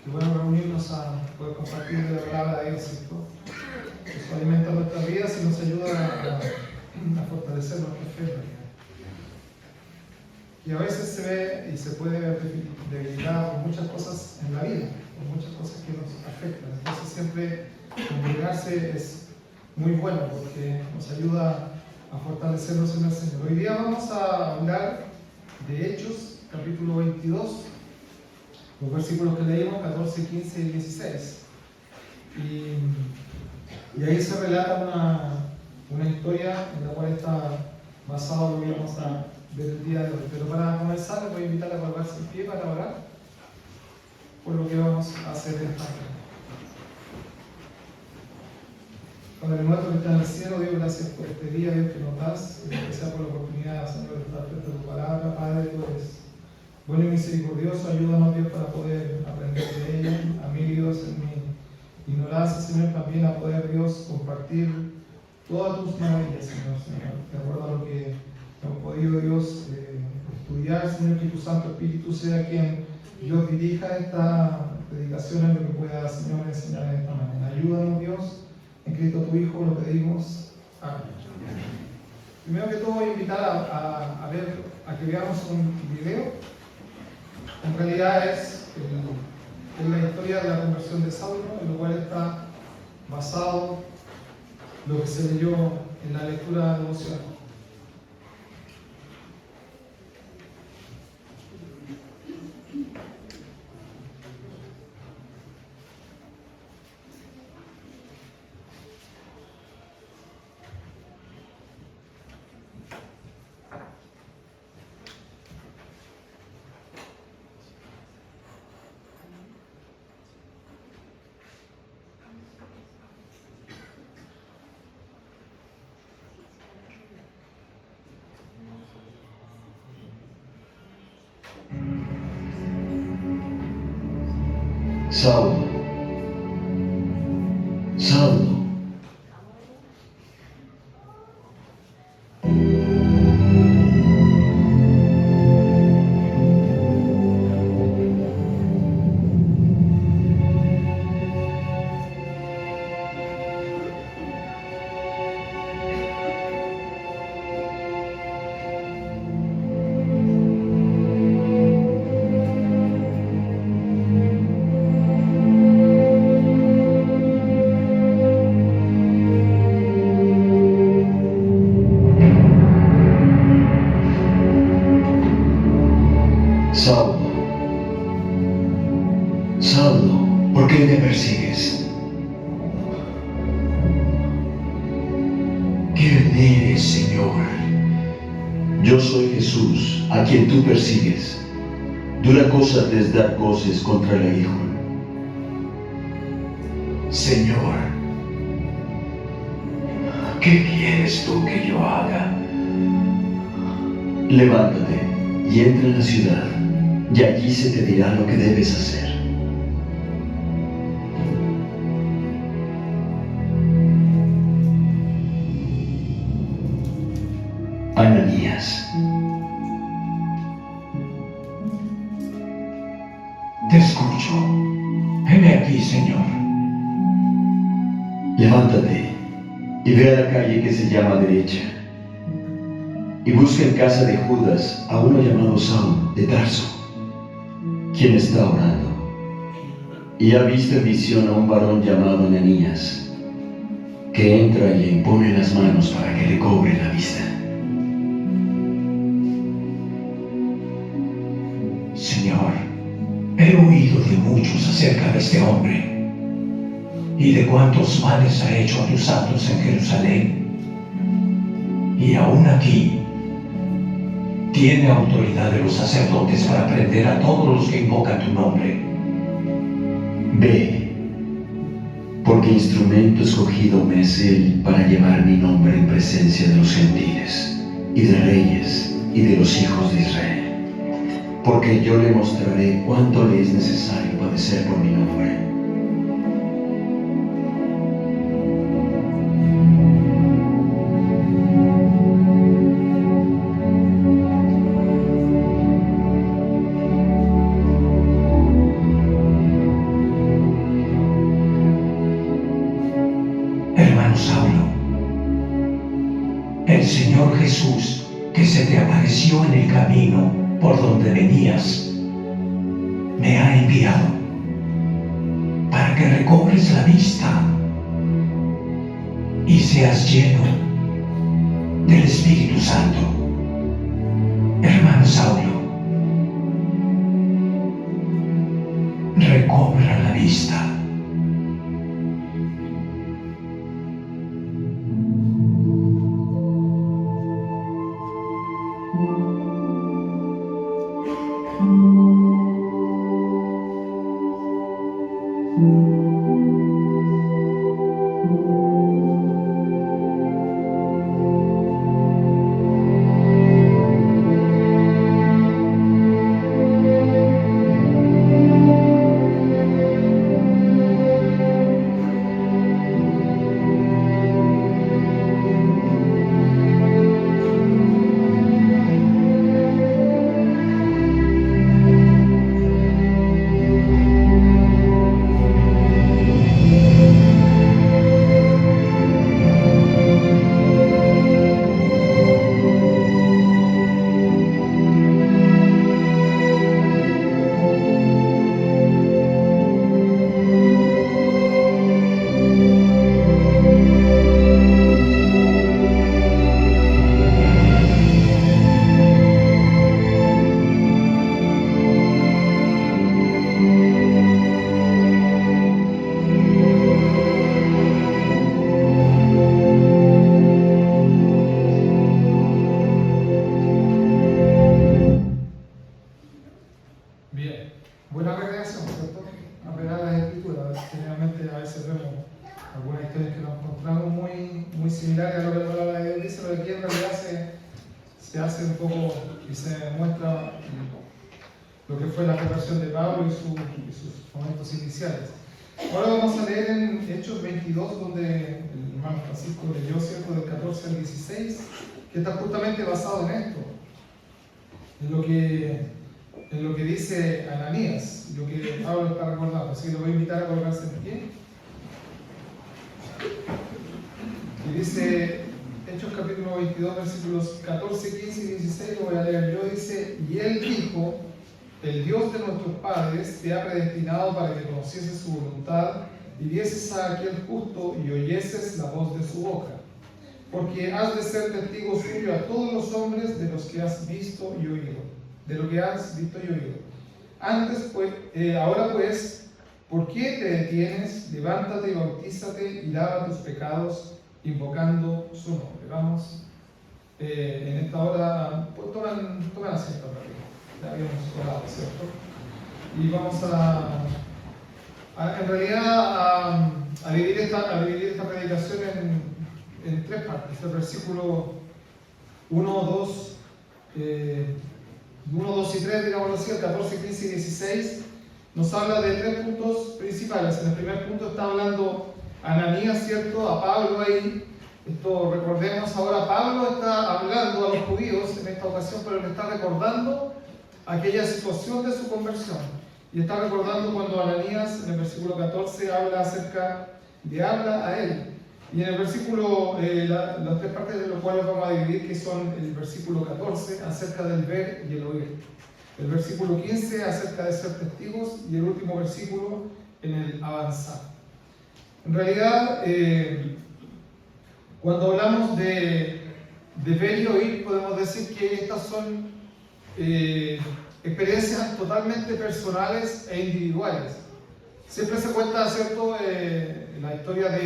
Qué bueno reunirnos a poder compartir la palabra de Dios, ¿cierto? Eso alimenta nuestras vidas y nos ayuda a fortalecer nuestra fe. Y a veces se ve y se puede ver debilitada por muchas cosas en la vida, por muchas cosas que nos afectan. Entonces siempre congregarse es muy bueno porque nos ayuda a fortalecernos en el Señor. Hoy día vamos a hablar de Hechos, capítulo 22, los versículos que leímos, 14, 15 y 16. Y ahí se relata una historia en la cual está basado lo que vamos a ver el día de hoy. Pero para comenzar, les voy a invitar a colocarse en pie para orar por lo que vamos a hacer esta tarde. Padre nuestro que está en el cielo, Dios, gracias por este día, Dios, que nos das, y gracias por la oportunidad, Señor, de estar frente a tu palabra. Padre, tú eres bueno y misericordioso, ayúdanos, Dios, para poder aprender de ella. A mí, Dios, en mi ignorancia, Señor, también a poder, Dios, compartir todas tus maravillas, Señor, de acuerdo a lo que hemos podido, Dios, estudiar, Señor, que tu Santo Espíritu sea quien Dios dirija esta predicación en lo que pueda, Señor, enseñar en esta mañana. Ayúdanos, Dios, en Cristo tu Hijo, lo pedimos. Amén. Primero que todo voy a invitar a que veamos un video. En realidad es la historia de la conversión de Saulo, en lo cual está basado lo que se leyó en la lectura devocional. Saulo, Saulo, Saulo, Saulo, ¿por qué me persigues? ¿Quién eres, Señor? Yo soy Jesús, a quien tú persigues. Dura cosa te es dar voces contra el aguijón. Señor, ¿qué quieres tú que yo haga? Levántate y entra en la ciudad, y allí se te dirá lo que debes hacer. Ananías. Te escucho. Heme aquí, Señor. Levántate y ve a la calle que se llama Derecha, y busca en casa de Judas a uno llamado Saulo de Tarso, quien está orando, y ha visto en visión a un varón llamado Ananías, que entra y le impone las manos para que le cobre la vista. Señor, he oído de muchos acerca de este hombre y de cuántos males ha hecho a tus santos en Jerusalén. Y aún aquí tiene autoridad de los sacerdotes para prender a todos los que invocan tu nombre. Ve, porque instrumento escogido me es él para llevar mi nombre en presencia de los gentiles y de reyes y de los hijos de Israel. Porque yo le mostraré cuánto le es necesario padecer por mi nombre. Hermano Saulo, el Señor Jesús, que se te apareció en el camino por donde venías, me ha enviado para que recobres la vista y seas lleno del Espíritu Santo. Hermano Saulo, recobra la vista. Bien, buena recreación, ¿cierto? Apelar a las escrituras. Generalmente a veces vemos algunas historias que nos encontramos muy similares a lo que la palabra de Dios dice, pero aquí en realidad se hace un poco y se muestra lo que fue la conversión de Pablo y sus momentos iniciales. Ahora vamos a leer en Hechos 22, donde el hermano Francisco leyó, ¿cierto?, del 14 al 16, que está justamente basado en esto, en lo que dice Ananías, lo que Pablo está recordando. Así que lo voy a invitar a colocarse en pie. Y dice Hechos capítulo 22, versículos 14, 15 y 16, lo voy a leer yo. Dice: y él dijo: el Dios de nuestros padres te ha predestinado para que conocieses su voluntad y vieses a aquel justo y oyeses la voz de su boca. Porque has de ser testigo suyo a todos los hombres de los que has visto y oído. De lo que has visto y oído. Ahora pues, ¿por qué te detienes? Levántate y bautízate y lava tus pecados, invocando su nombre. Vamos, en esta hora, pues toman asiento para arriba. Ya habíamos orado, ¿cierto? Y vamos en realidad a dividir esta predicación en tres partes. El versículo 1, 2 y 3, digámoslo así, el 14, 15 y 16, nos habla de tres puntos principales. En el primer punto está hablando Ananías, ¿cierto?, a Pablo ahí. Esto, recordemos, ahora Pablo está hablando a los judíos en esta ocasión, pero le está recordando aquella situación de su conversión. Y está recordando cuando Ananías, en el versículo 14, habla a él. Y en el versículo, las tres partes de los cuales vamos a dividir, que son el versículo 14, acerca del ver y el oír. El versículo 15, acerca de ser testigos. Y el último versículo, en el avanzar. En realidad, cuando hablamos de ver y oír, podemos decir que estas son experiencias totalmente personales e individuales. Siempre se cuenta, ¿cierto?, la historia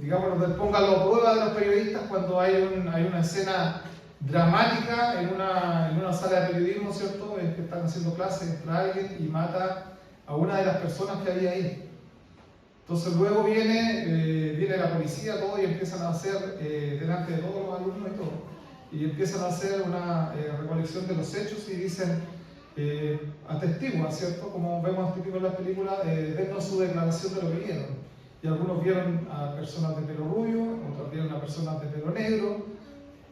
digamos, del póngalo a prueba de los periodistas cuando hay una escena dramática en una sala de periodismo, ¿cierto?, en que están haciendo clases, entra alguien y mata a una de las personas que había ahí. Entonces luego viene la policía, todo, y empiezan a hacer, delante de todos los alumnos y todo, y empiezan a hacer una recolección de los hechos y dicen, atestiguan, ¿cierto?, como vemos este tipo en las películas, dennos su declaración de lo que vieron. Y algunos vieron a personas de pelo rubio, otros vieron a personas de pelo negro,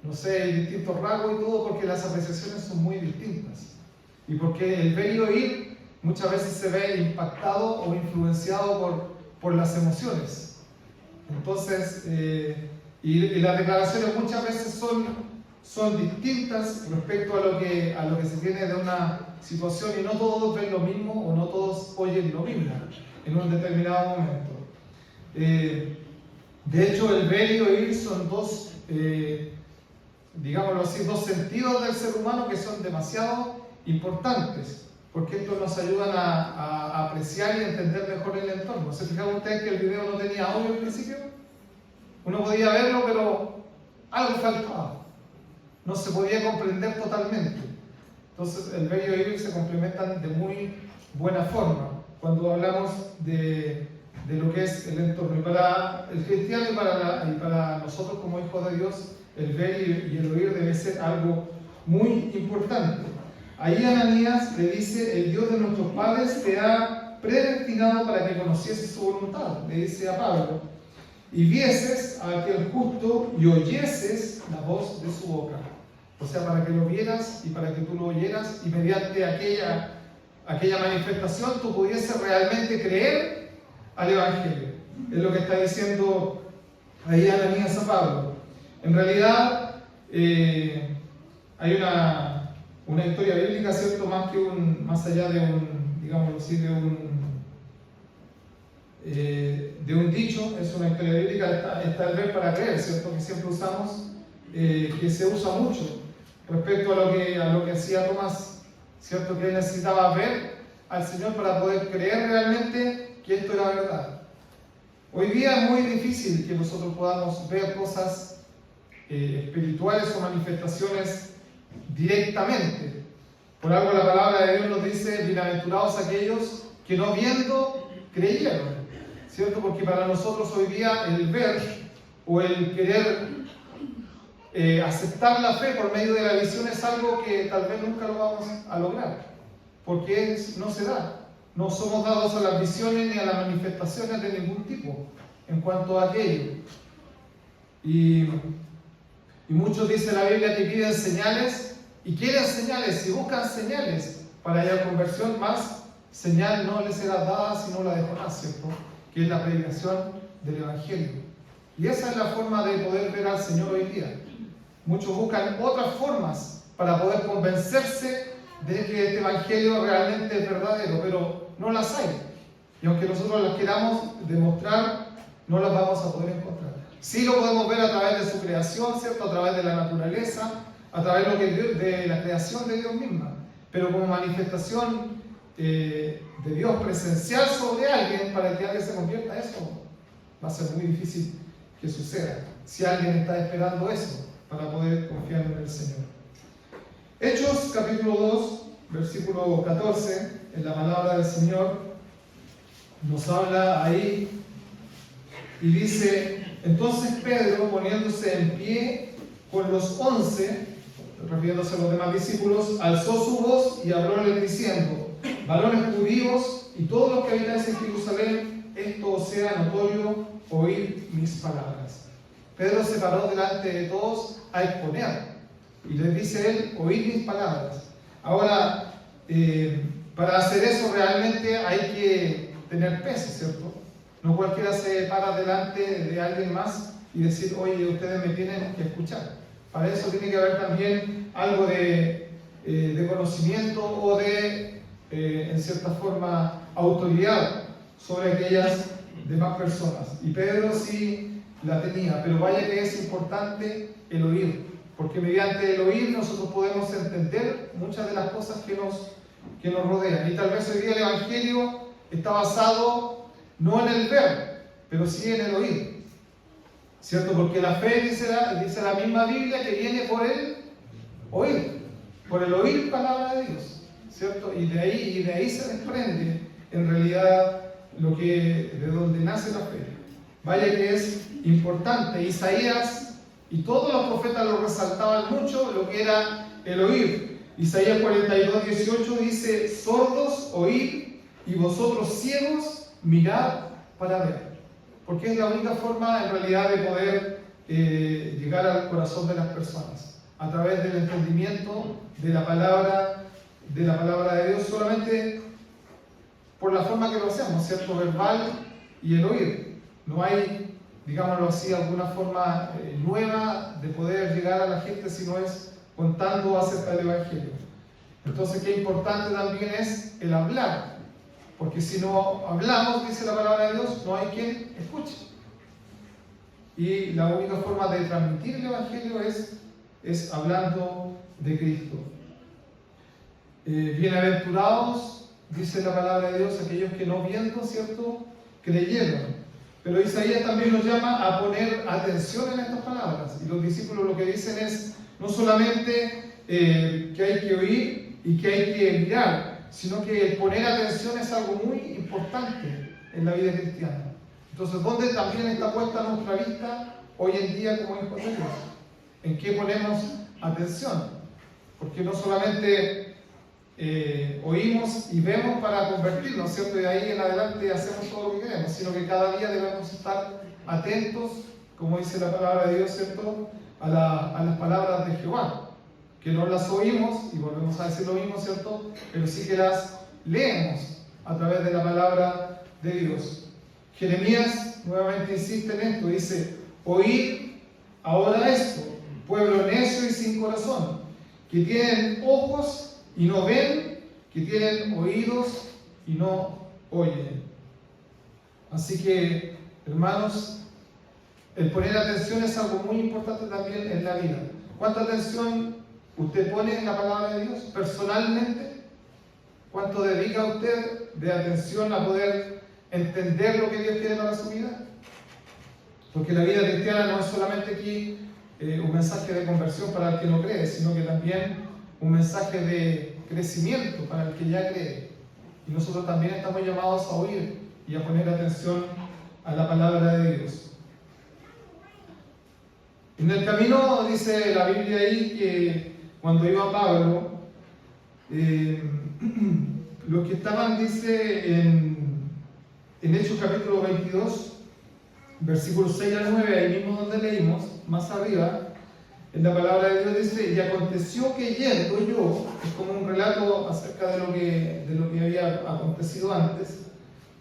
no sé, distintos rasgos y todo, porque las apreciaciones son muy distintas. Y porque el ver y oír muchas veces se ve impactado o influenciado por las emociones. Entonces, y las declaraciones muchas veces son distintas respecto a lo que se tiene de una situación, y no todos ven lo mismo o no todos oyen lo mismo en un determinado momento. De hecho, el ver y oír son dos, digámoslo así, dos sentidos del ser humano que son demasiado importantes, porque estos nos ayudan a apreciar y entender mejor el entorno. ¿Se fijaron ustedes que el video no tenía audio al principio? Uno podía verlo, pero algo faltaba. No se podía comprender totalmente. Entonces, el ver y oír se complementan de muy buena forma cuando hablamos de lo que es el entorno. Y para el cristiano y para nosotros como hijos de Dios, el ver y el oír debe ser algo muy importante. Ahí Ananías le dice, el Dios de nuestros padres te ha predestinado para que conocieses su voluntad, le dice a Pablo, y vieses a aquel justo y oyeses la voz de su boca. O sea, para que lo vieras y para que tú lo oyeras, y mediante aquella manifestación tú pudieses realmente creer al Evangelio. Es lo que está diciendo ahí Ananías a Pablo. En realidad, hay una historia bíblica, ¿cierto? Más allá de digámoslo así, de un dicho, es una historia bíblica, está el ver para creer, ¿cierto? Que siempre usamos, que se usa mucho respecto a lo que hacía Tomás, ¿cierto? Que él necesitaba ver al Señor para poder creer realmente que esto era verdad. Hoy día es muy difícil que nosotros podamos ver cosas espirituales o manifestaciones directamente. Por algo la palabra de Dios nos dice, bienaventurados aquellos que no viendo creyeron, ¿cierto? Porque para nosotros hoy día el ver o el querer aceptar la fe por medio de la visión es algo que tal vez nunca lo vamos a lograr, porque no se da. No somos dados a las visiones ni a las manifestaciones de ningún tipo en cuanto a aquello. Y muchos dicen la Biblia que piden señales y quieren señales y buscan señales para hallar conversión, más señal no les será dada sino la de Jonás, ¿cierto? Que es la predicación del Evangelio. Y esa es la forma de poder ver al Señor hoy día. Muchos buscan otras formas para poder convencerse de que este Evangelio realmente es verdadero, pero no las hay. Y aunque nosotros las queramos demostrar, no las vamos a poder encontrar. Sí lo podemos ver a través de su creación, ¿cierto? A través de la naturaleza, a través de la creación de Dios misma. Pero como manifestación de Dios presencial sobre alguien, para que alguien se convierta, eso va a ser muy difícil que suceda. Si alguien está esperando eso para poder confiar en el Señor. Hechos capítulo 2, versículo 14, en la palabra del Señor, nos habla ahí y dice, entonces Pedro, poniéndose en pie con los 11, refiriéndose a los demás discípulos, alzó su voz y hablóles diciendo, varones judíos y todos los que habitáis en Jerusalén, esto os sea notorio, oíd mis palabras. Pedro se paró delante de todos a exponer. Y les dice él, oíd mis palabras. Ahora, para hacer eso realmente hay que tener peso, ¿cierto? No cualquiera se para delante de alguien más y decir, oye, ustedes me tienen que escuchar. Para eso tiene que haber también algo de conocimiento o de, en cierta forma, autoridad sobre aquellas demás personas. Y Pedro sí la tenía, pero vaya que es importante el oír. Porque mediante el oír nosotros podemos entender ver muchas de las cosas que nos rodean. Y tal vez hoy día el Evangelio está basado no en el ver, pero sí en el oír, ¿cierto? Porque la fe dice la misma Biblia que viene por el oír, por el oír palabra de Dios, ¿cierto? Y de ahí se desprende en realidad de donde nace la fe. Vaya que es importante. Isaías y todos los profetas lo resaltaban mucho, lo que era el oír. Isaías 42:18 dice: sordos oíd, y vosotros ciegos mirad para ver. Porque es la única forma en realidad de poder llegar al corazón de las personas, a través del entendimiento de la palabra de Dios, solamente por la forma que lo hacemos, ¿cierto? Verbal y el oír. No hay, digámoslo así, alguna forma nueva de poder llegar a la gente si no es contando acerca del Evangelio. Entonces, qué importante también es el hablar, porque si no hablamos, dice la palabra de Dios, no hay quien escuche. Y la única forma de transmitir el Evangelio es hablando de Cristo. Bienaventurados, dice la palabra de Dios, aquellos que no viendo, ¿cierto?, creyeron. Pero Isaías también nos llama a poner atención en estas palabras. Y los discípulos lo que dicen es no solamente que hay que oír y que hay que mirar, sino que el poner atención es algo muy importante en la vida cristiana. Entonces, ¿dónde también está puesta nuestra vista hoy en día como hijos de Dios? ¿En qué ponemos atención? Porque no solamente oímos y vemos para convertirnos, ¿cierto? Y de ahí en adelante hacemos todo lo que queremos, sino que cada día debemos estar atentos, como dice la palabra de Dios, ¿cierto?, a las palabras de Jehová, que no las oímos, y volvemos a decir lo mismo, ¿cierto?, pero sí que las leemos a través de la palabra de Dios. Jeremías nuevamente insiste en esto, dice: oíd ahora esto, pueblo necio y sin corazón, que tienen ojos y no ven, que tienen oídos y no oyen. Así que, hermanos, el poner atención es algo muy importante también en la vida. ¿Cuánta atención usted pone en la palabra de Dios personalmente? ¿Cuánto dedica usted de atención a poder entender lo que Dios quiere para su vida? Porque la vida cristiana no es solamente aquí un mensaje de conversión para el que no cree, sino que también un mensaje de crecimiento para el que ya cree. Y nosotros también estamos llamados a oír y a poner atención a la palabra de Dios. En el camino dice la Biblia ahí que cuando iba Pablo, los que estaban, dice en Hechos capítulo 22, versículos 6 al 9, ahí mismo donde leímos, más arriba, en la palabra de Dios dice: y aconteció que yendo yo, es como un relato acerca de lo que había acontecido antes,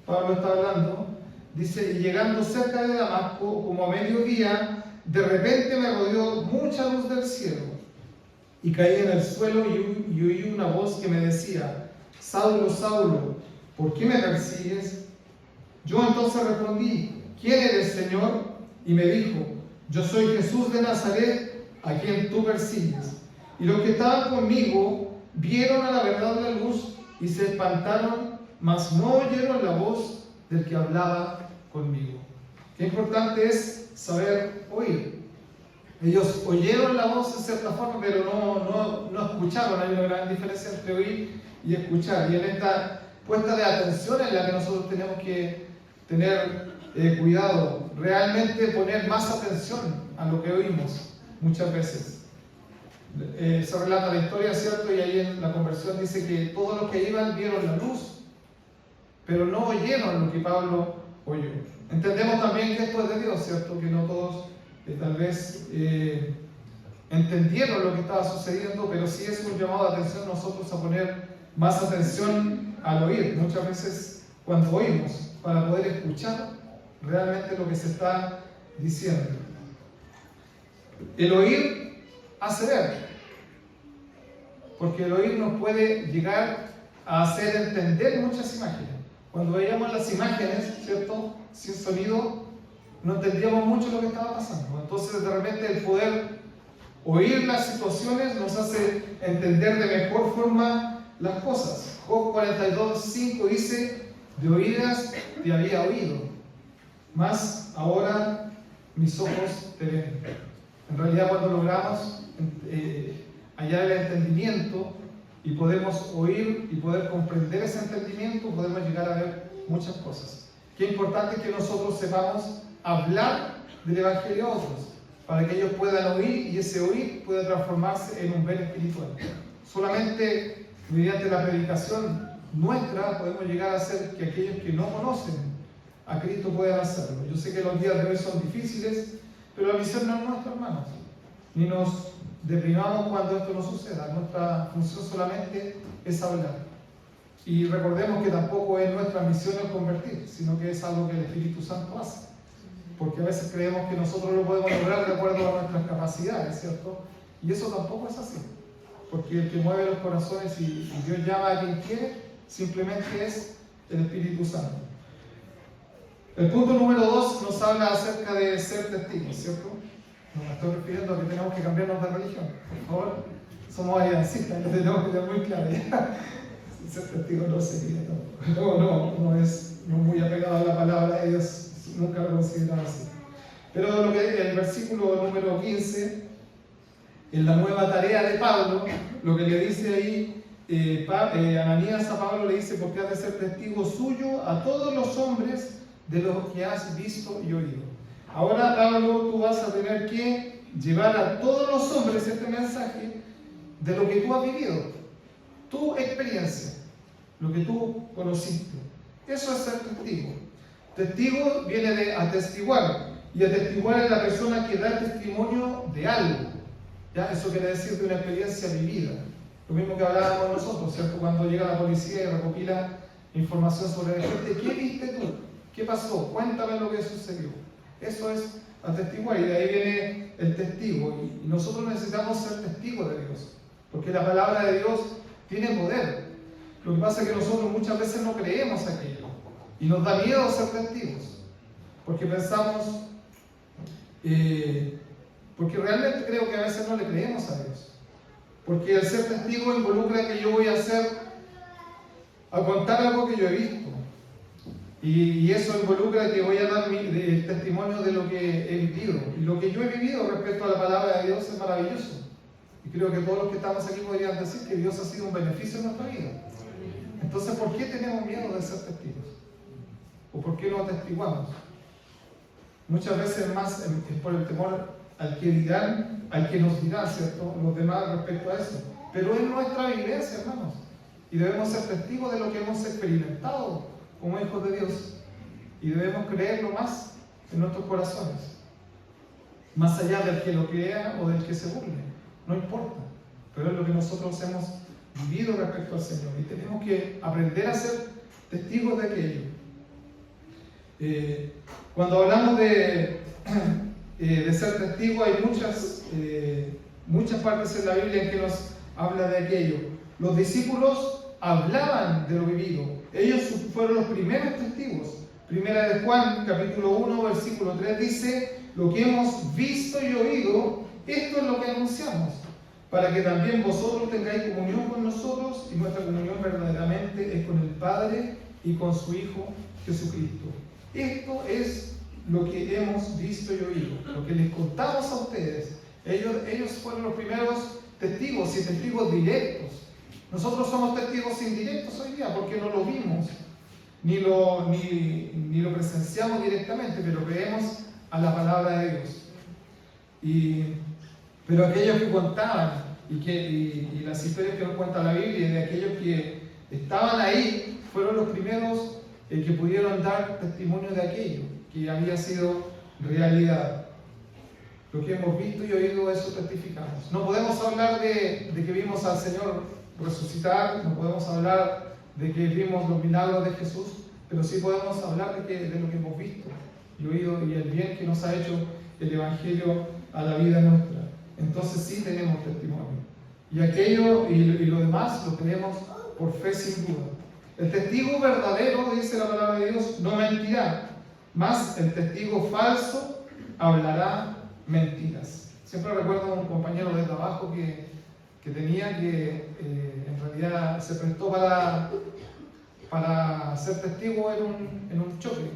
Pablo está hablando, dice: y llegando cerca de Damasco, como a mediodía, de repente me rodeó mucha luz del cielo, y caí en el suelo y oí una voz que me decía: Saulo, Saulo, ¿por qué me persigues? Yo entonces respondí: ¿quién eres, Señor? Y me dijo: yo soy Jesús de Nazaret, a quien tú persigues. Y los que estaban conmigo vieron a la verdad la luz y se espantaron, mas no oyeron la voz del que hablaba conmigo. Qué importante es saber oír. Ellos oyeron la voz de cierta forma, pero no escucharon. Hay una gran diferencia entre oír y escuchar. Y en esta puesta de atención en la que nosotros tenemos que tener cuidado, realmente poner más atención a lo que oímos. Muchas veces se relata la historia, ¿cierto? Y ahí en la conversión dice que todos los que iban vieron la luz, pero no oyeron lo que Pablo oyó. Entendemos también que esto es de Dios, ¿cierto? Que no todos tal vez entendieron lo que estaba sucediendo, pero sí es un llamado de atención nosotros a poner más atención al oír. Muchas veces cuando oímos, para poder escuchar realmente lo que se está diciendo. El oír hace ver, porque el oír nos puede llegar a hacer entender muchas imágenes. Cuando veíamos las imágenes, ¿cierto?, sin sonido, no entendíamos mucho lo que estaba pasando. Entonces, de repente, el poder Oír las situaciones nos hace entender de mejor forma las cosas. Job 42:5 dice: de oídas te había oído, mas ahora mis ojos te ven. En realidad, cuando logramos hallar el entendimiento y podemos oír y poder comprender ese entendimiento, podemos llegar a ver muchas cosas. Qué importante que nosotros sepamos hablar del Evangelio a otros, para que ellos puedan oír y ese oír pueda transformarse en un bien espiritual. Solamente mediante la predicación nuestra podemos llegar a hacer que aquellos que no conocen a Cristo puedan hacerlo. Yo sé que los días de hoy son difíciles, pero la misión no es nuestra, hermanos. Ni nos deprimamos cuando esto no suceda. Nuestra función solamente es hablar. Y recordemos que tampoco es nuestra misión el convertir, sino que es algo que el Espíritu Santo hace. Porque a veces creemos que nosotros lo podemos lograr de acuerdo a nuestras capacidades, ¿cierto? Y eso tampoco es así. Porque el que mueve los corazones y Dios llama a quien quiere, simplemente es el Espíritu Santo. El punto número 2 nos habla acerca de ser testigos, ¿cierto? No me estoy refiriendo a que tenemos que cambiarnos de religión. Por favor, somos aliancistas, lo tenemos que tener muy claro. ¿Ya? Ser testigo no sería tampoco. No es muy apegado a la palabra de Dios, nunca lo considerado así. Pero lo que el versículo número 15, en la nueva tarea de Pablo, lo que le dice ahí, Ananías a Pablo le dice: porque has de ser testigo suyo a todos los hombres de lo que has visto y oído. Ahora, Pablo, tú vas a tener que llevar a todos los hombres este mensaje de lo que tú has vivido, tu experiencia, lo que tú conociste. Eso es ser testigo. Testigo viene de atestiguar, y atestiguar es la persona que da testimonio de algo. ¿Ya? Eso quiere decir de una experiencia vivida. Lo mismo que hablábamos nosotros, ¿cierto? Cuando llega la policía y recopila información sobre la gente: ¿qué viste tú? ¿Qué pasó? Cuéntame lo que sucedió. Eso es atestiguar, y de ahí viene el testigo. Y nosotros necesitamos ser testigos de Dios, porque la palabra de Dios tiene poder. Lo que pasa es que nosotros muchas veces no creemos aquello, y nos da miedo ser testigos, porque pensamos, porque realmente creo que a veces no le creemos a Dios. Porque el ser testigo involucra que yo voy a contar algo que yo he visto. Y eso involucra que voy a dar el testimonio de lo que he vivido. Y lo que yo he vivido respecto a la palabra de Dios es maravilloso. Y creo que todos los que estamos aquí podrían decir que Dios ha sido un beneficio en nuestra vida. Entonces, ¿por qué tenemos miedo de ser testigos? ¿O por qué no atestiguamos? Muchas veces más es por el temor al que dirán, al que nos dirán, ¿cierto? Los demás respecto a eso. Pero es nuestra vivencia, hermanos. Y debemos ser testigos de lo que hemos experimentado como hijos de Dios, y debemos creerlo más en nuestros corazones, más allá del que lo crea o del que se burle, no importa, pero es lo que nosotros hemos vivido respecto al Señor, y tenemos que aprender a ser testigos de aquello. Cuando hablamos de ser testigo, hay muchas partes en la Biblia en que nos habla de aquello. Los discípulos hablaban de lo vivido. Ellos fueron los primeros testigos. Primera de Juan, capítulo 1, versículo 3 dice: lo que hemos visto y oído, esto es lo que anunciamos, para que también vosotros tengáis comunión con nosotros, y nuestra comunión verdaderamente es con el Padre y con su Hijo Jesucristo. Esto es lo que hemos visto y oído, lo que les contamos a ustedes. Ellos fueron los primeros testigos, y testigos directos. Nosotros somos testigos indirectos hoy día porque no lo vimos, ni lo presenciamos directamente, pero creemos a la palabra de Dios. Pero aquellos que contaban, y las historias que nos cuenta la Biblia, de aquellos que estaban ahí, fueron los primeros que pudieron dar testimonio de aquello que había sido realidad. Lo que hemos visto y oído, eso testificamos. No podemos hablar de que vimos al Señor resucitar, no podemos hablar de que vimos los milagros de Jesús, pero sí podemos hablar de lo que hemos visto y oído, y el bien que nos ha hecho el Evangelio a la vida nuestra. Entonces sí tenemos testimonio. Y aquello y lo demás lo tenemos por fe sin duda. El testigo verdadero, dice la palabra de Dios, no mentirá, mas el testigo falso hablará mentiras. Siempre recuerdo a un compañero de trabajo que tenía que en realidad se prestó para ser testigo en un choque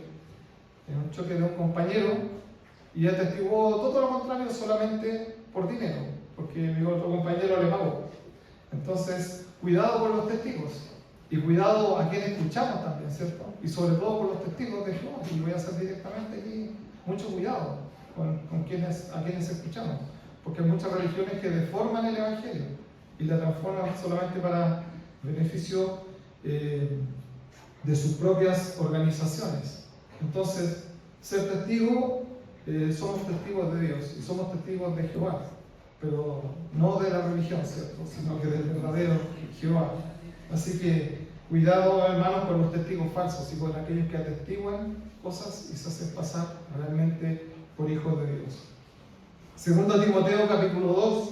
de un compañero, y atestiguó todo lo contrario solamente por dinero, porque mi otro compañero le pagó. Entonces, cuidado con los testigos y cuidado a quienes escuchamos también, ¿cierto? Y sobre todo con los testigos de Jehová, y voy a hacer directamente aquí mucho cuidado a quienes escuchamos, porque hay muchas religiones que deforman el Evangelio y la transforman solamente para beneficio de sus propias organizaciones. Entonces, ser testigo, somos testigos de Dios y somos testigos de Jehová, pero no de la religión, ¿cierto?, sino que del verdadero Jehová. Así que cuidado, hermanos, con los testigos falsos y con aquellos que atestiguan cosas y se hacen pasar realmente por hijos de Dios. Segundo Timoteo capítulo 2,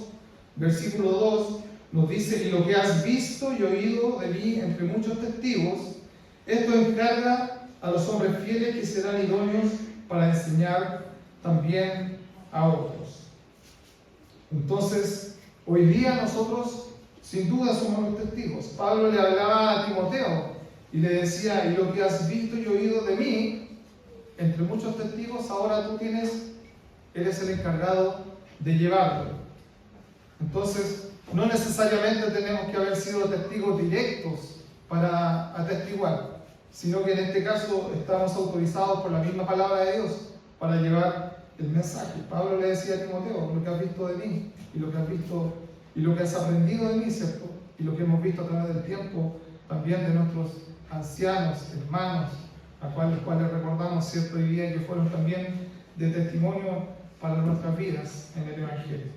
versículo 2 nos dice: y lo que has visto y oído de mí entre muchos testigos, esto encarga a los hombres fieles que serán idóneos para enseñar también a otros. Entonces, hoy día nosotros sin duda somos los testigos. Pablo le hablaba a Timoteo y le decía: y lo que has visto y oído de mí entre muchos testigos, ahora tú eres el encargado de llevarlo. Entonces, no necesariamente tenemos que haber sido testigos directos para atestiguar, sino que en este caso estamos autorizados por la misma palabra de Dios para llevar el mensaje. Pablo le decía a Timoteo: lo que has visto de mí y lo que has visto y lo que has aprendido de mí, ¿cierto? Y lo que hemos visto a través del tiempo también de nuestros ancianos, hermanos, a los cuales recordamos, ¿cierto?, hoy día, que fueron también de testimonio para nuestras vidas en el Evangelio.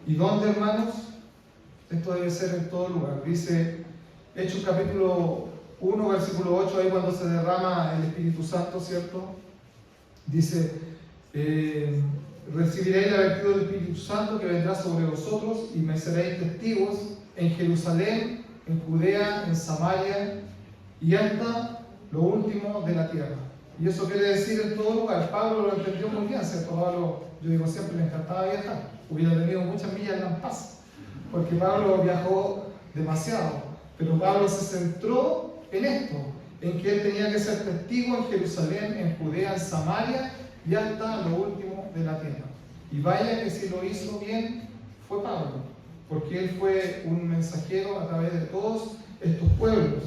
¿Y dónde, hermanos? Esto debe ser en todo lugar. Dice Hechos capítulo 1, versículo 8, ahí cuando se derrama el Espíritu Santo, ¿cierto? Dice: recibiréis la virtud del Espíritu Santo que vendrá sobre vosotros y me seréis testigos en Jerusalén, en Judea, en Samaria y hasta lo último de la tierra. Y eso quiere decir en todo lugar. Pablo lo entendió muy bien, ¿cierto? Pablo, yo digo siempre, le encantaba viajar. Hubiera tenido muchas millas en La Paz, porque Pablo viajó demasiado. Pero Pablo se centró en esto, en que él tenía que ser testigo en Jerusalén, en Judea, en Samaria y hasta lo último de la tierra. Y vaya que si lo hizo bien fue Pablo, porque él fue un mensajero a través de todos estos pueblos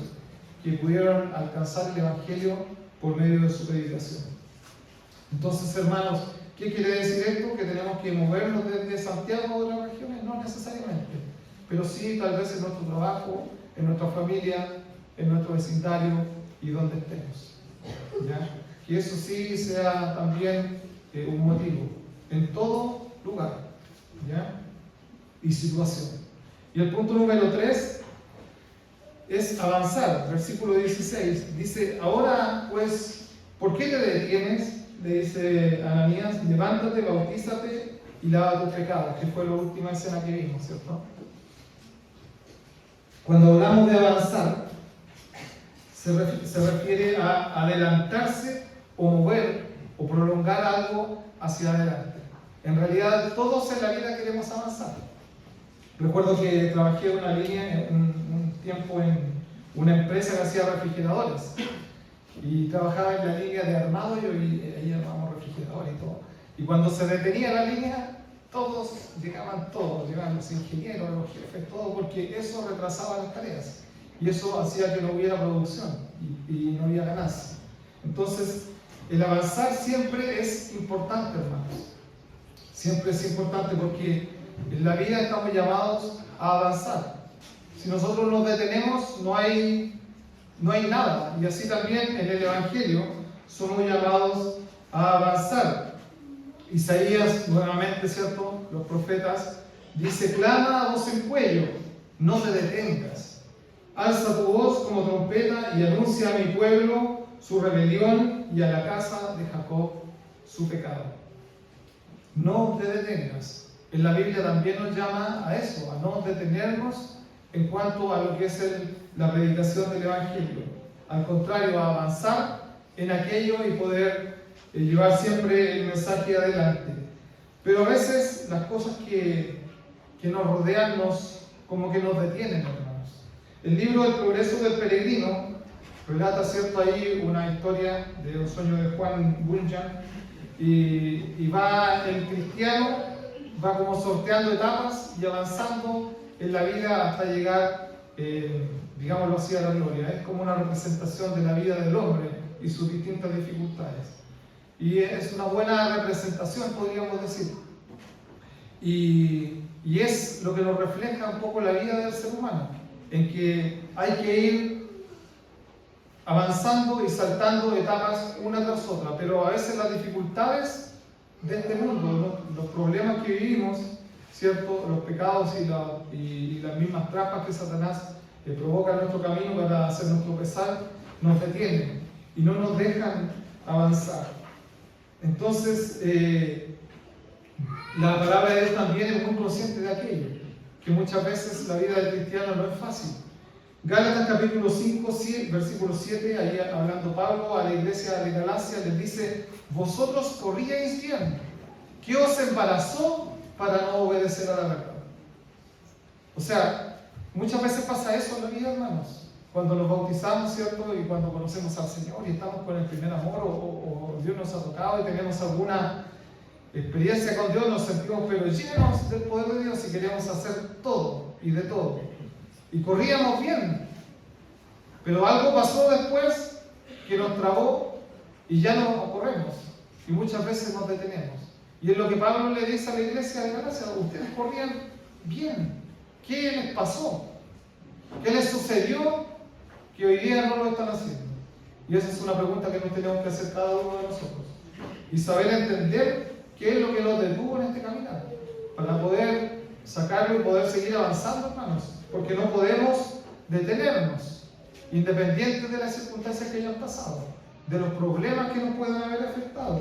que pudieron alcanzar el Evangelio por medio de su predicación. Entonces, hermanos, ¿qué quiere decir esto? ¿Que tenemos que movernos desde Santiago a otras regiones? No necesariamente, pero sí tal vez en nuestro trabajo, en nuestra familia, en nuestro vecindario y donde estemos, ¿ya? Que eso sí sea también un motivo, en todo lugar, ¿ya?, y situación. Y el punto número 3 es avanzar. Versículo 16 dice: ahora pues, ¿por qué te detienes?, le dice Ananías, levántate, bautízate y lava tus pecados, que fue la última escena que vimos, ¿cierto? Cuando hablamos de avanzar, se refiere a adelantarse o mover o prolongar algo hacia adelante. En realidad, todos en la vida queremos avanzar. Recuerdo que trabajé en una línea, un tiempo en una empresa que hacía refrigeradores, y trabajaba en la línea de armado, y ahí armamos refrigeradores y todo. Y cuando se detenía la línea, llegaban los ingenieros, los jefes, todo, porque eso retrasaba las tareas y eso hacía que no hubiera producción y no había ganancia. Entonces, el avanzar siempre es importante, hermanos. Siempre es importante, porque en la vida estamos llamados a avanzar. Si nosotros nos detenemos, no hay nada. Y así también en el Evangelio somos llamados a avanzar. Isaías, nuevamente, ¿cierto?, los profetas, dice: clama a voz en cuello, no te detengas. Alza tu voz como trompeta y anuncia a mi pueblo su rebelión y a la casa de Jacob su pecado. No te detengas. En la Biblia también nos llama a eso, a no detenernos en cuanto a lo que es la predicación del Evangelio. Al contrario, a avanzar en aquello y poder llevar siempre el mensaje adelante. Pero a veces las cosas que nos rodean como que nos detienen, hermanos. El libro del Progreso del Peregrino relata, ¿cierto?, ahí una historia de un sueño de Juan Bunyan, y va el cristiano, va como sorteando etapas y avanzando en la vida hasta llegar, digámoslo así, a la gloria. Es como una representación de la vida del hombre y sus distintas dificultades. Y es una buena representación, podríamos decir. Y es lo que nos refleja un poco la vida del ser humano, en que hay que ir avanzando y saltando etapas una tras otra, pero a veces las dificultades de este mundo, los problemas que vivimos, ¿cierto?, los pecados y las mismas trampas que Satanás provoca en nuestro camino para hacernos tropezar, nos detienen y no nos dejan avanzar. Entonces, la palabra de Dios también es muy consciente de aquello, que muchas veces la vida del cristiano no es fácil. Gálatas capítulo 5, versículo 7, ahí hablando Pablo a la iglesia de Galacia, les dice: vosotros corríais bien, ¿qué os embarazó para no obedecer a la verdad? O sea, muchas veces pasa eso en la vida, hermanos. Cuando nos bautizamos, ¿cierto?, y cuando conocemos al Señor y estamos con el primer amor, o Dios nos ha tocado y tenemos alguna experiencia con Dios, nos sentimos pero llenos del poder de Dios y queremos hacer todo y de todo. Y corríamos bien, pero algo pasó después que nos trabó y ya no corremos. Y muchas veces nos detenemos. Y es lo que Pablo le dice a la iglesia de Galacia: ustedes corrían bien. ¿Qué les pasó? ¿Qué les sucedió que hoy día no lo están haciendo? Y esa es una pregunta que nos tenemos que hacer cada uno de nosotros. Y saber entender qué es lo que nos detuvo en este caminar, para poder sacarlo y poder seguir avanzando, hermanos. Porque no podemos detenernos, independientes de las circunstancias que hayan pasado, de los problemas que nos pueden haber afectado,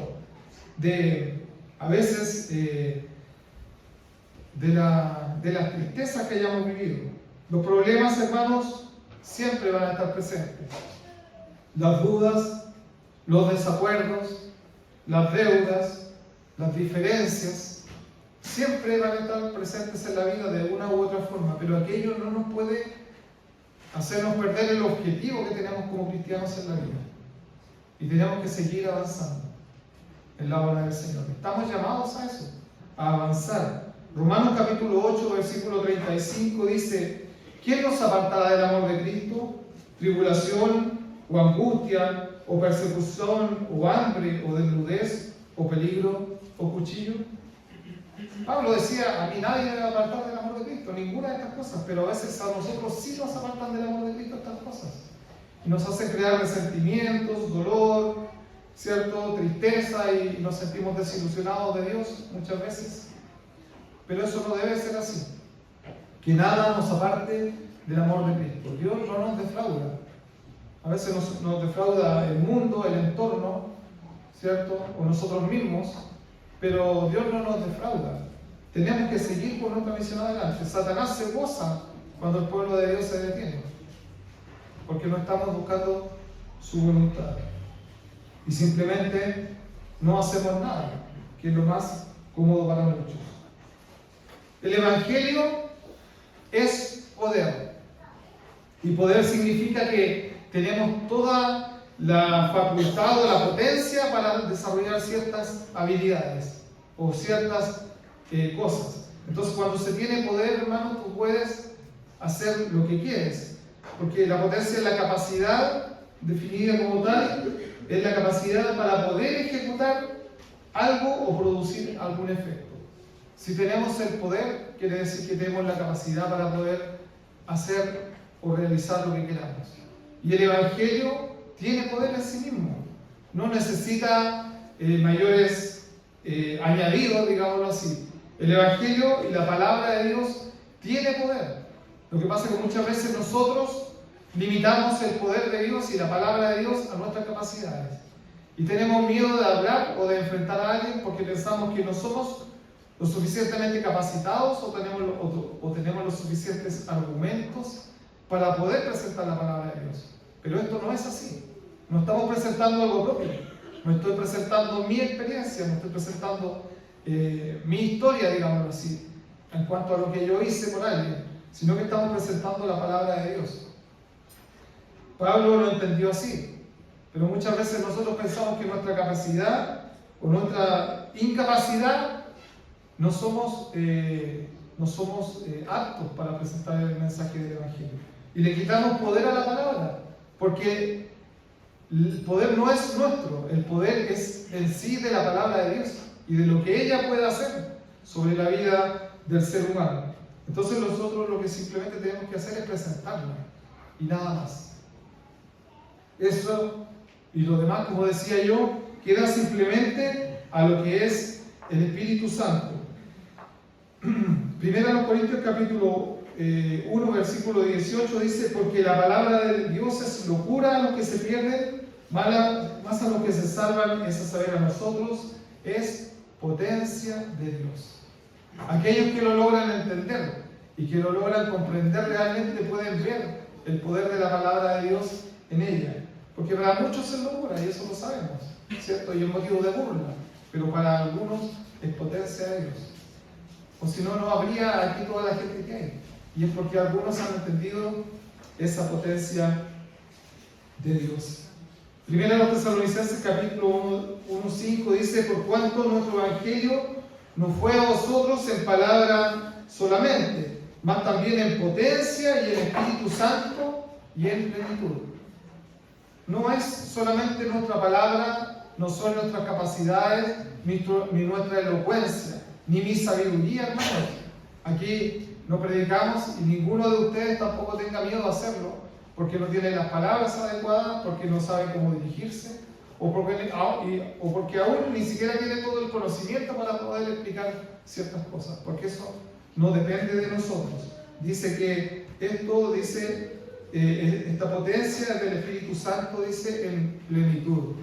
a veces de las tristezas que hayamos vivido. Los problemas, hermanos, siempre van a estar presentes. Las dudas, los desacuerdos, las deudas, las diferencias, siempre van a estar presentes en la vida de una u otra forma, pero aquello no nos puede hacernos perder el objetivo que tenemos como cristianos en la vida. Y tenemos que seguir avanzando en la obra del Señor. Estamos llamados a eso, a avanzar. Romanos capítulo 8, versículo 35 dice: ¿quién nos apartará del amor de Cristo? ¿Tribulación, o angustia, o persecución, o hambre, o desnudez, o peligro, o cuchillo? Pablo decía: a mí nadie me va a apartar del amor de Cristo, ninguna de estas cosas, pero a veces a nosotros sí nos apartan del amor de Cristo estas cosas. Y nos hacen crear resentimientos, dolor, ¿cierto?, tristeza, y nos sentimos desilusionados de Dios muchas veces. Pero eso no debe ser así. Que nada nos aparte del amor de Cristo. Dios no nos defrauda. A veces nos defrauda el mundo, el entorno, ¿cierto?, o nosotros mismos, pero Dios no nos defrauda. Tenemos que seguir por nuestra misión adelante. Satanás se goza cuando el pueblo de Dios se detiene, porque no estamos buscando su voluntad. Y simplemente no hacemos nada, que es lo más cómodo para muchos. El Evangelio es poder. Y poder significa que tenemos toda la facultad o la potencia para desarrollar ciertas habilidades o ciertas cosas. Entonces, cuando se tiene poder, hermano, tú puedes hacer lo que quieres, porque la potencia es la capacidad definida como tal, es la capacidad para poder ejecutar algo o producir algún efecto. Si tenemos el poder, quiere decir que tenemos la capacidad para poder hacer o realizar lo que queramos. Y el Evangelio tiene poder en sí mismo, no necesita mayores añadidos, digámoslo así. El Evangelio y la palabra de Dios tiene poder. Lo que pasa es que muchas veces nosotros limitamos el poder de Dios y la palabra de Dios a nuestras capacidades. Y tenemos miedo de hablar o de enfrentar a alguien porque pensamos que no somos lo suficientemente capacitados o tenemos los suficientes argumentos para poder presentar la palabra de Dios. Pero esto no es así. No estamos presentando algo propio. No estoy presentando mi experiencia, no estoy presentando mi historia, digámoslo así, en cuanto a lo que yo hice por alguien, sino que estamos presentando la palabra de Dios. Pablo lo entendió así, pero muchas veces nosotros pensamos que nuestra capacidad o nuestra incapacidad no somos aptos para presentar el mensaje del Evangelio. Y le quitamos poder a la palabra, porque el poder no es nuestro, el poder es en sí de la palabra de Dios y de lo que ella puede hacer sobre la vida del ser humano. Entonces nosotros lo que simplemente tenemos que hacer es presentarla y nada más. Eso y lo demás, como decía yo, queda simplemente a lo que es el Espíritu Santo. Primera a los Corintios capítulo 1 versículo 18 dice: porque la palabra de Dios es locura a los que se pierden, más a los que se salvan, es a saber a nosotros, es potencia de Dios. Aquellos que lo logran entender y que lo logran comprender realmente pueden ver el poder de la palabra de Dios en ella. Porque para muchos es locura, y eso lo sabemos, ¿cierto? Y es motivo de burla, pero para algunos es potencia de Dios. O si no, no habría aquí toda la gente que hay. Y es porque algunos han entendido esa potencia de Dios. Primera a los Tesalonicenses capítulo 1:5 dice: por cuanto nuestro evangelio no fue a vosotros en palabra solamente, mas también en potencia y en Espíritu Santo y en plenitud. No es solamente nuestra palabra, no son nuestras capacidades, ni nuestra elocuencia, ni mi sabiduría, hermanos. Aquí no predicamos y ninguno de ustedes tampoco tenga miedo a hacerlo, porque no tiene las palabras adecuadas, porque no sabe cómo dirigirse, o porque aún ni siquiera tiene todo el conocimiento para poder explicar ciertas cosas, porque eso no depende de nosotros. Dice que esto, esta potencia del Espíritu Santo, dice, en plenitud,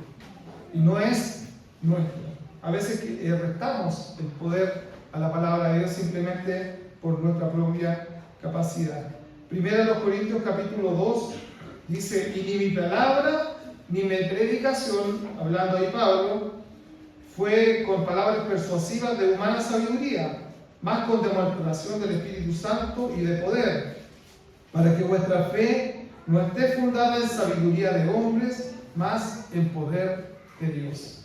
y no es nuestro. A veces restamos el poder a la palabra de Dios simplemente por nuestra propia capacidad. Primera a los Corintios capítulo 2 dice: y ni mi palabra ni mi predicación, hablando ahí Pablo, fue con palabras persuasivas de humana sabiduría, más con demostración del Espíritu Santo y de poder, para que vuestra fe no esté fundada en sabiduría de hombres, más en poder de Dios.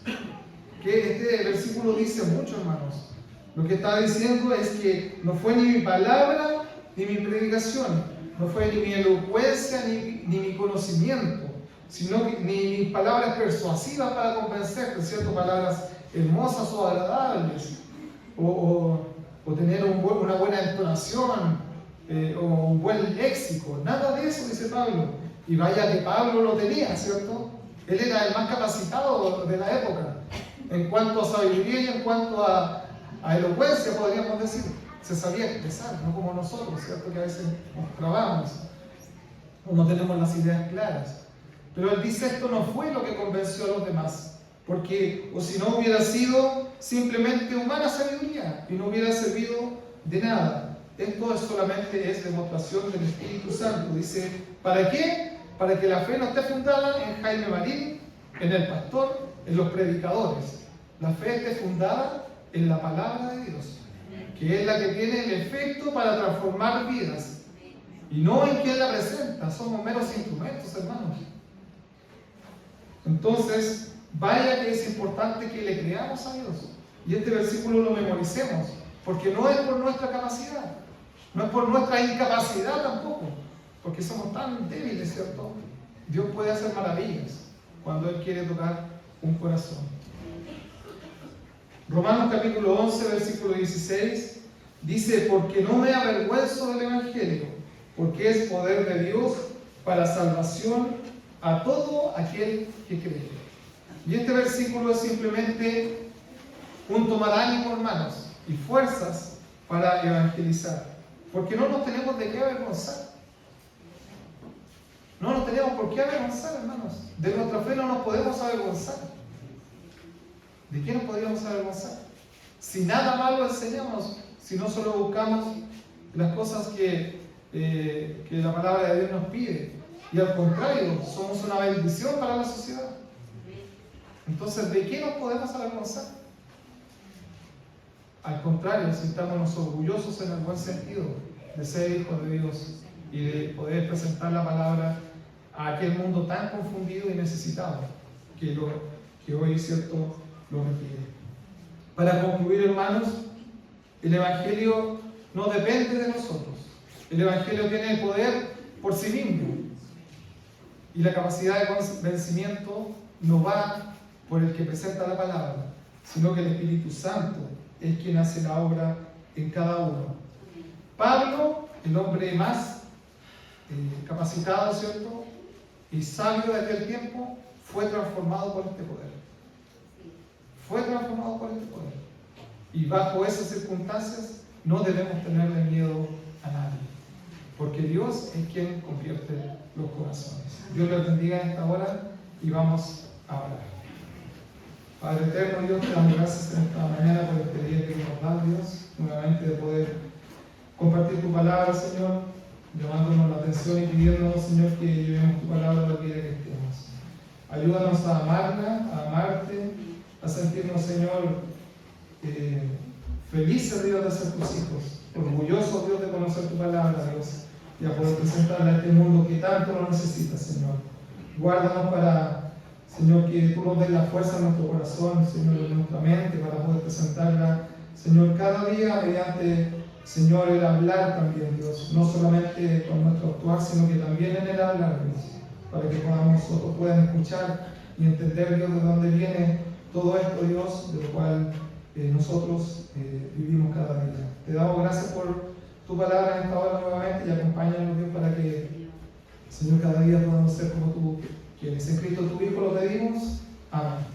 Que este versículo dice mucho, hermanos. Lo que está diciendo es que no fue ni mi palabra ni mi predicación, no fue ni mi elocuencia ni mi conocimiento, sino que ni mis palabras persuasivas para convencerte, ¿cierto? Palabras hermosas o agradables, o tener una buena entonación, o un buen léxico, nada de eso, dice Pablo. Y vaya que Pablo lo tenía, ¿cierto? Él era el más capacitado de la época, en cuanto a sabiduría y en cuanto a elocuencia, podríamos decir. Se sabía expresar, no como nosotros, ¿cierto? Que a veces nos trabamos o no tenemos las ideas claras. Pero él dice: esto no fue lo que convenció a los demás, porque o si no hubiera sido simplemente humana sabiduría y no hubiera servido de nada. Esto solamente es demostración del Espíritu Santo. Dice: ¿para qué? Para que la fe no esté fundada en Jaime Marín, en el pastor, en los predicadores. La fe esté fundada en la palabra de Dios, que es la que tiene el efecto para transformar vidas, y no en quien la presenta. Somos meros instrumentos, hermanos. Entonces, vaya que es importante que le creamos a Dios, y este versículo lo memoricemos, porque no es por nuestra capacidad, no es por nuestra incapacidad tampoco, porque somos tan débiles, ¿cierto? Dios puede hacer maravillas cuando Él quiere tocar un corazón. Romanos capítulo 11, versículo 16, dice: porque no me avergüenzo del Evangelio, porque es poder de Dios para salvación a todo aquel que cree. Y este versículo es simplemente un tomar ánimo, hermanos, y fuerzas para evangelizar, porque no nos tenemos de qué avergonzar. No nos tenemos por qué avergonzar, hermanos. De nuestra fe no nos podemos avergonzar. ¿De qué nos podríamos avergonzar? Si nada malo enseñamos, si no solo buscamos las cosas que la palabra de Dios nos pide, y al contrario, somos una bendición para la sociedad. Entonces, ¿de qué nos podemos avergonzar? Al contrario, sintámonos orgullosos en el buen sentido de ser hijos de Dios y de poder presentar la palabra a aquel mundo tan confundido y necesitado que hoy, cierto, lo requiere. Para concluir, hermanos, el Evangelio no depende de nosotros. El Evangelio tiene el poder por sí mismo. Y la capacidad de convencimiento no va por el que presenta la palabra, sino que el Espíritu Santo es quien hace la obra en cada uno. Pablo, el hombre más capacitado, ¿cierto?, y sabio de aquel tiempo, fue transformado por este poder. Fue transformado por este poder. Y bajo esas circunstancias no debemos tenerle miedo a nadie, porque Dios es quien convierte los corazones. Dios les bendiga en esta hora y vamos a orar. Padre eterno, Dios, te damos gracias en esta mañana por este día que nos da, Dios, nuevamente de poder compartir tu palabra, Señor, llamándonos la atención y pidiéndonos, Señor, que llevemos tu palabra a la vida que estemos. Ayúdanos a amarla, a amarte, a sentirnos, Señor, felices, Dios, de ser tus hijos, orgullosos, Dios, de conocer tu palabra, Dios, y a poder presentarla a este mundo que tanto lo necesita, Señor. Guárdanos para, Señor, que tú nos des la fuerza en nuestro corazón, Señor, en nuestra mente, para poder presentarla, Señor, cada día mediante, Señor, el hablar también, Dios, no solamente con nuestro actuar, sino que también en el hablar, Dios, para que nosotros puedan escuchar y entender, Dios, de dónde viene todo esto, Dios, de lo cual nosotros vivimos cada día. Te damos gracias por tu palabra en esta hora nuevamente y acompáñanos, Dios, para que, Señor, cada día podamos ser como tú quieres. En Cristo tu Hijo lo pedimos. Amén.